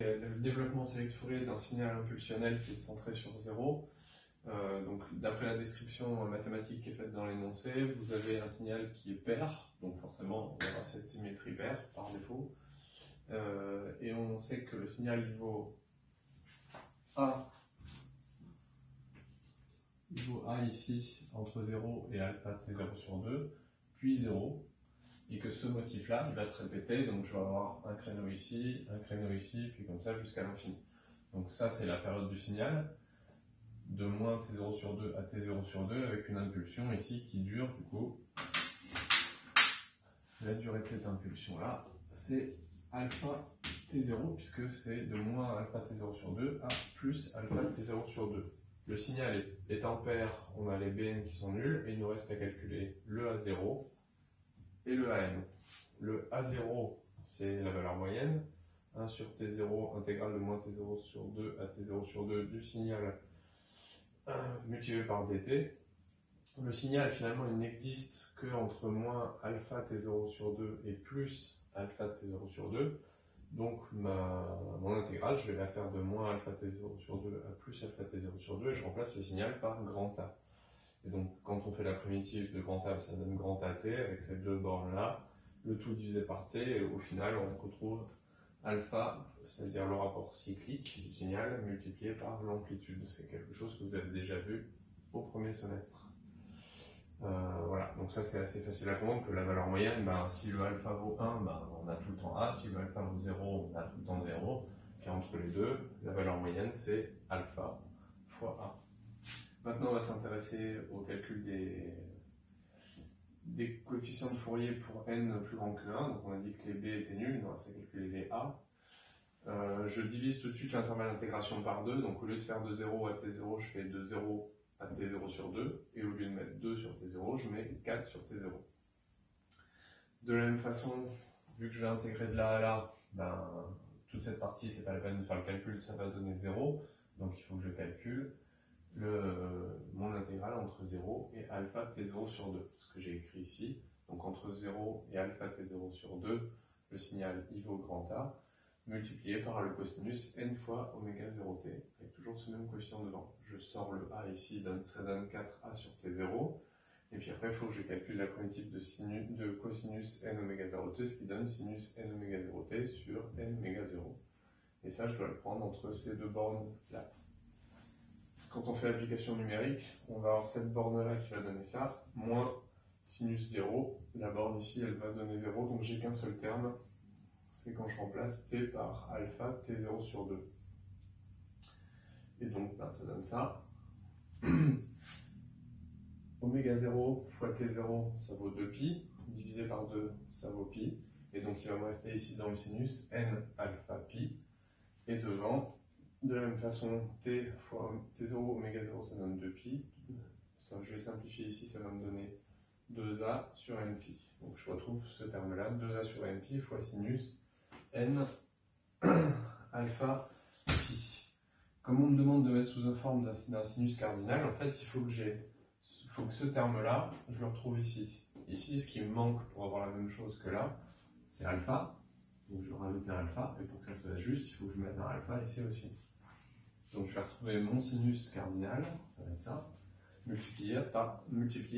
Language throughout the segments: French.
Le développement select Fourier d'un signal impulsionnel qui est centré sur 0. Donc, d'après la description mathématique qui est faite dans l'énoncé, vous avez un signal qui est pair, donc forcément on aura cette symétrie paire par défaut. Et on sait que le signal il vaut A ici entre 0 et alpha t0 sur 2, puis 0. Et que ce motif-là, il va se répéter, donc je vais avoir un créneau ici, puis comme ça jusqu'à l'infini. Donc ça, c'est la période du signal, de moins t0 sur 2 à t0 sur 2, avec une impulsion ici qui dure, du coup, la durée de cette impulsion-là, c'est alpha t0, puisque c'est de moins alpha t0 sur 2 à plus alpha t0 sur 2. Le signal est en paire, on a les Bn qui sont nuls, et il nous reste à calculer le A0, et le AN. Le A0, c'est la valeur moyenne, 1 sur T0 intégrale de moins T0 sur 2 à T0 sur 2 du signal multiplié par dt. Le signal, finalement, il n'existe qu'entre moins alpha T0 sur 2 et plus alpha T0 sur 2. Donc, mon intégrale, je vais la faire de moins alpha T0 sur 2 à plus alpha T0 sur 2 et je remplace le signal par grand A. Et donc, quand on fait la primitive de grand A, ça donne grand AT avec ces deux bornes-là, le tout divisé par T, et au final, on retrouve alpha, c'est-à-dire le rapport cyclique du signal, multiplié par l'amplitude. C'est quelque chose que vous avez déjà vu au premier semestre. Voilà, donc ça c'est assez facile à comprendre que la valeur moyenne, si le alpha vaut 1, on a tout le temps A, si le alpha vaut 0, on a tout le temps 0, puis entre les deux, la valeur moyenne c'est alpha fois A. Maintenant, on va s'intéresser au calcul des coefficients de Fourier pour n plus grand que 1. Donc, on a dit que les b étaient nuls, il nous reste à calculer les a. Je divise tout de suite l'intervalle d'intégration par 2. Donc, au lieu de faire de 0 à t0, je fais de 0 à t0 sur 2. Et au lieu de mettre 2 sur t0, je mets 4 sur t0. De la même façon, vu que je vais intégrer de là à là, toute cette partie, c'est pas la peine de faire le calcul, ça va donner 0. Donc, il faut que je calcule mon intégrale entre 0 et alpha t0 sur 2, ce que j'ai écrit ici. Donc entre 0 et alpha t0 sur 2, le signal I vaut grand A, multiplié par le cosinus n fois oméga 0t, avec toujours ce même coefficient devant. Je sors le A ici, donc ça donne 4A sur t0, et puis après il faut que je calcule la primitive de cosinus n oméga 0t, ce qui donne sinus n oméga 0t sur n oméga 0. Et ça, je dois le prendre entre ces deux bornes là. Quand on fait l'application numérique, on va avoir cette borne-là qui va donner ça, moins sinus 0. La borne ici, elle va donner 0, donc j'ai qu'un seul terme, c'est quand je remplace t par alpha t0 sur 2. Et donc, ça donne ça. Oméga 0 fois t0, ça vaut 2pi, divisé par 2, ça vaut pi. Et donc, il va me rester ici dans le sinus n alpha pi. Et devant, de la même façon, t fois t0 oméga 0, ça donne 2pi. Ça, je vais simplifier ici, ça va me donner 2a sur npi. Donc je retrouve ce terme-là, 2a sur npi fois sinus n alpha pi. Comme on me demande de mettre sous une forme d'un sinus cardinal, en fait, il faut que ce terme-là, je le retrouve ici. Ici, ce qui me manque pour avoir la même chose que là, c'est alpha. Donc je rajoute un alpha, et pour que ça soit juste, il faut que je mette un alpha ici aussi. Donc je vais retrouver mon sinus cardinal, ça va être ça, multiplié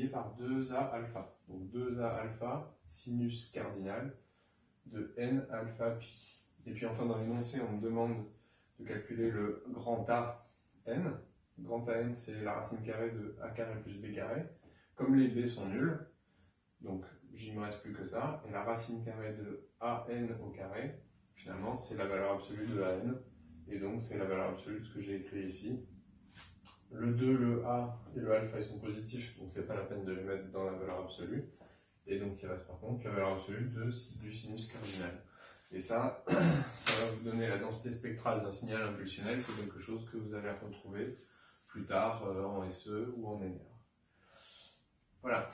par 2a alpha. Donc 2a alpha, sinus cardinal de n alpha pi. Et puis enfin dans l'énoncé, on me demande de calculer le grand A n. Grand A n, c'est la racine carrée de a carré plus b carré. Comme les b sont nuls, donc il ne me reste plus que ça, et la racine carrée de an au carré, finalement, c'est la valeur absolue de an, et donc c'est la valeur absolue de ce que j'ai écrit ici. Le 2, le a et le alpha, ils sont positifs, donc c'est pas la peine de les mettre dans la valeur absolue, et donc il reste par contre la valeur absolue du sinus cardinal. Et ça, ça va vous donner la densité spectrale d'un signal impulsionnel, c'est quelque chose que vous allez retrouver plus tard en SE ou en NR. Voilà.